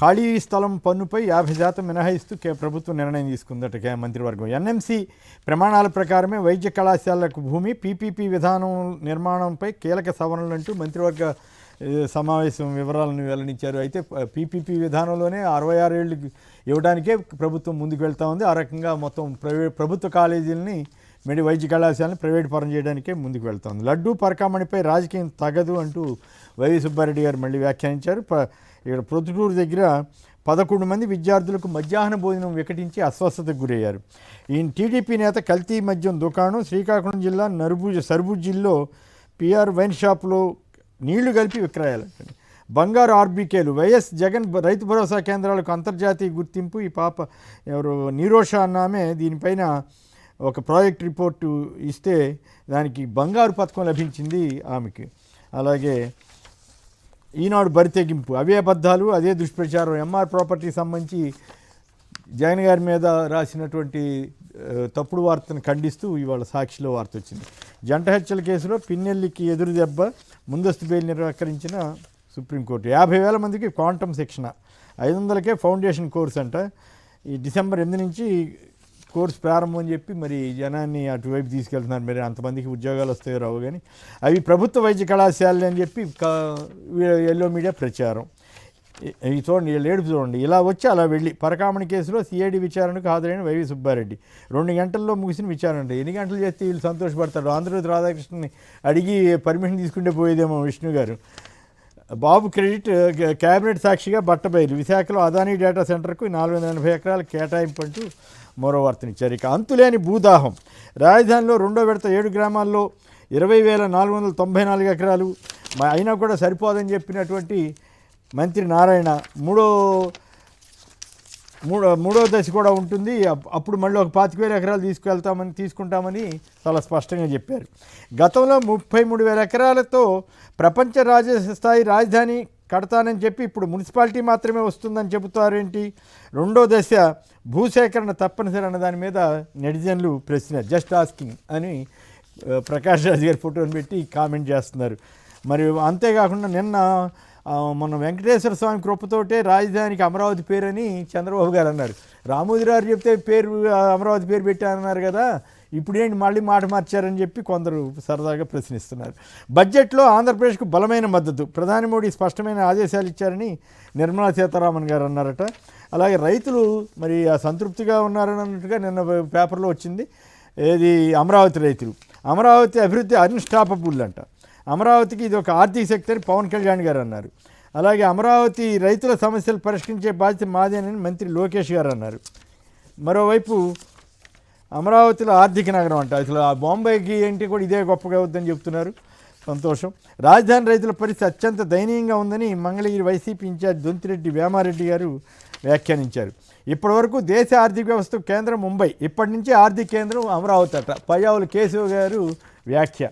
ఖాళీ స్థలం పన్నుపై 50% మినహాయిస్తూ ప్రభుత్వం నిర్ణయం తీసుకుందట మంత్రివర్గం. ఎన్ఎంసీ ప్రమాణాల ప్రకారమే వైద్య కళాశాలకు భూమి, పీపీపీ విధానం నిర్మాణంపై కీలక సవరణలంటూ మంత్రివర్గ సమావేశం వివరాలను వెల్లడించారు. అయితే పీపీపీ విధానంలోనే 66 ఏళ్ళు ఇవ్వడానికే ప్రభుత్వం ముందుకు వెళ్తూ ఉంది. ఆ రకంగా మొత్తం ప్రభుత్వ కాలేజీలని వైద్య కళాశాలను ప్రైవేట్ పరం చేయడానికే ముందుకు వెళ్తోంది. లడ్డూ పరకామణిపై రాజకీయం తగదు అంటూ వైవి సుబ్బారెడ్డి గారు మళ్ళీ వ్యాఖ్యానించారు. ఇక్కడ ప్రొద్దుటూరు దగ్గర 11 మంది విద్యార్థులకు మధ్యాహ్న భోజనం వికటించి అస్వస్థతకు గురయ్యారు. ఈ టీడీపీ నేత కల్తీ మద్యం దుకాణం శ్రీకాకుళం జిల్లా సర్బుజిల్లో పిఆర్ వైన్ షాప్లో నీళ్లు కలిపి విక్రయాలంటండి. బంగారు ఆర్బీకేలు వైఎస్ జగన్ రైతు భరోసా కేంద్రాలకు అంతర్జాతీయ గుర్తింపు. ఈ పాప ఎవరు నీరోషా అన్నామే దీనిపైన ఒక ప్రాజెక్ట్ రిపోర్టు ఇస్తే దానికి బంగారు పథకం లభించింది ఆమెకి. అలాగే ఈనాడు బరితెగింపు, అవే అబద్ధాలు అదే దుష్ప్రచారం. ఎంఆర్ ప్రాపర్టీకి సంబంధించి జగన్ గారి మీద రాసినటువంటి తప్పుడు వార్తను ఖండిస్తూ ఇవాళ సాక్షిలో వార్త వచ్చింది. జంట హత్యల కేసులో పిన్నెల్లికి ఎదురు దెబ్బ, ముందస్తు బెయిల్ నిరాకరించిన సుప్రీంకోర్టు. 50,000 మందికి క్వాంటమ్ శిక్షణ, 500కే ఫౌండేషన్ కోర్స్ అంట. ఈ డిసెంబర్ 8 నుంచి కోర్స్ ప్రారంభం అని చెప్పి మరి జనాన్ని అటువైపు తీసుకెళ్తున్నారు. మరి అంతమందికి ఉద్యోగాలు వస్తాయో రావు, కానీ అవి ప్రభుత్వ వైద్య కళాశాలలు అని చెప్పి ఎల్లో మీడియా ప్రచారం. ఇవి చూడండి, ఏడుపు చూడండి. ఇలా వచ్చి అలా వెళ్ళి పరకామణి కేసులో సిఐడి విచారణకు హాజరైన వైవి సుబ్బారెడ్డి 2 గంటల్లో ముగిసిన విచారణ. ఎన్ని గంటలు చేస్తే వీళ్ళు సంతోషపడతాడు? ఆంధ్రజ్యోతి రాధాకృష్ణని అడిగి పర్మిషన్ తీసుకుంటే పోయేదేమో విష్ణు గారు. బాబు క్రెడిట్ క్యాబినెట్ సాక్షిగా బట్టబయలు, విశాఖలో అదానీ డేటా సెంటర్కు 480 ఎకరాల కేటాయింపు అంటూ మరో వార్తనిచ్చారు. ఇక అంతులేని భూదాహం, రాజధానిలో 2వ విడత 7 గ్రామాల్లో 20,494 ఎకరాలు అయినా కూడా సరిపోదని చెప్పినటువంటి మంత్రి నారాయణ మూడో దశ కూడా ఉంటుంది, అప్పుడు మళ్ళీ ఒక 25,000 ఎకరాలు తీసుకుంటామని చాలా స్పష్టంగా చెప్పారు. గతంలో 33,000 ఎకరాలతో ప్రపంచ స్థాయి రాజధాని కడతానని చెప్పి ఇప్పుడు మున్సిపాలిటీ మాత్రమే వస్తుందని చెబుతారేంటి? 2వ దశ భూసేకరణ తప్పనిసరి అన్న దాని మీద నెటిజన్లు ప్రశ్న, జస్ట్ ఆస్కింగ్ అని ప్రకాష్ రాజ్ గారి ఫోటోని పెట్టి కామెంట్ చేస్తున్నారు. మరి అంతేకాకుండా మన వెంకటేశ్వర స్వామి కృపతోటే రాజధానికి అమరావతి పేరని చంద్రబాబు గారు అన్నారు. రామోజీరావు చెప్తే అమరావతి పేరు పెట్టారన్నారు కదా, ఇప్పుడేంటి మళ్ళీ మాట మార్చారని చెప్పి కొందరు సరదాగా ప్రశ్నిస్తున్నారు. బడ్జెట్లో ఆంధ్రప్రదేశ్కు బలమైన మద్దతు, ప్రధాని మోడీ స్పష్టమైన ఆదేశాలు ఇచ్చారని నిర్మలా సీతారామన్ గారు అన్నారట. అలాగే రైతులు మరి సంతృప్తిగా ఉన్నారన్నట్టుగా నిన్న పేపర్లో వచ్చింది. ఏది అమరావతి రైతులు, అమరావతి అభివృద్ధి అన్స్టాపబుల్ అంట. అమరావతికి ఇది ఒక ఆర్థిక శక్తి అని పవన్ కళ్యాణ్ గారు అన్నారు. అలాగే అమరావతి రైతుల సమస్యలు పరిష్కరించే బాధ్యత మాదేనని మంత్రి లోకేష్ గారు అన్నారు. మరోవైపు అమరావతిలో ఆర్థిక నగరం అంట, అసలు ఆ బాంబేకి ఏంటి కూడా ఇదే గొప్పగా అవుద్దని చెప్తున్నారు. సంతోషం. రాజధాని రైతుల పరిస్థితి అత్యంత దయనీయంగా ఉందని మంగళగిరి వైసీపీ ఇన్ఛార్జ్ దొంతిరెడ్డి వేమారెడ్డి గారు వ్యాఖ్యానించారు. ఇప్పటివరకు దేశ ఆర్థిక వ్యవస్థ కేంద్రం ముంబై, ఇప్పటి నుంచి ఆర్థిక కేంద్రం అమరావతి అట. పయ్యావుల కేశవ్ గారు వ్యాఖ్య.